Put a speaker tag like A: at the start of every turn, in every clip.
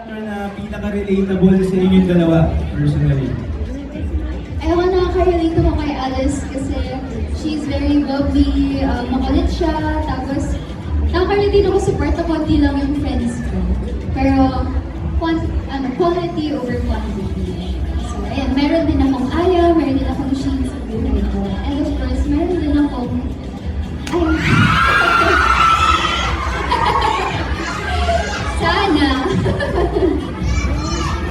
A: character na pinaka-relatable sa inyong dalawa, personally?
B: Ewan, nakaka-relate ako kay Alice kasi she's very bubbly, makulit siya, tapos nakaka-relate din ako sa part na konti lang yung friends ko. Pero, quality over quantity. So, ayan, meron din akong Aya, meron din akong Sheen sa buhay ko. And of course, meron din akong... Sana!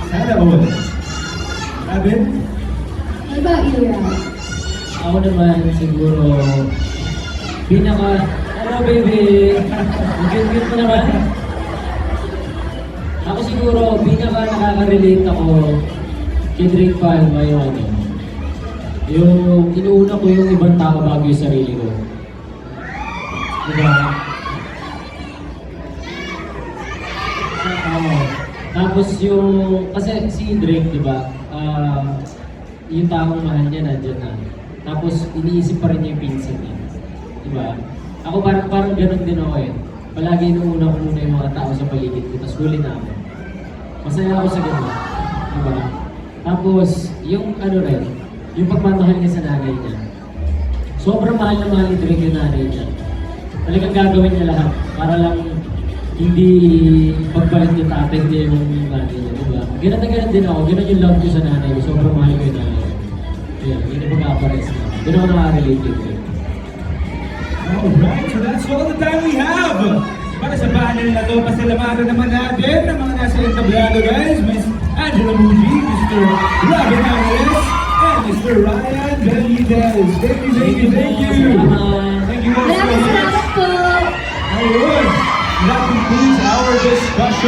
A: Sana all. Abin?
B: What about you, Ralph?
C: Ako naman siguro, hello baby! Ang cute-cute mo naman. Ako siguro, nakaka-relate ako kay Drake Palma yung inuuna ko yung ibang tao bago yung sarili ko. Diba? Tapos kasi si Drake, diba? Yung taong mahal niya nandiyan na. Tapos iniisip pa rin niya yung pinsan niya. Diba? Ako parang ganun din ako eh. Palagi inuuna ko muna yung mga tao sa paligid ko, tapos huli na ako. Masaya ako sa ganun. Diba? Tapos, yung yung pagmamahal niya sa nanay niya. Sobrang mahal na mahal ni Drake yung nanay niya. Talagang gagawin niya lahat para lang hindi pagpalit niya tatay niya yung nanay niya. Diba? Ganun na ganun din ako. Ganun yung love ko sa nanay ko. Sobrang mahal ko yung nanay ko. Yan, yun yung pag-apares na. Ganun ako nakaka-relate yun.
A: Alright, so that's all the time we have! Para sa panel na to, pasalamatan naman natin ng mga nasa entablado, guys. Miss Angela Muji, Mr. Robin Alvarez, and Mr. Ryan Benitez. Thank you. Thank you all so
B: Maraming
A: much.
B: salamat po!
A: Ayun, that concludes our discussion.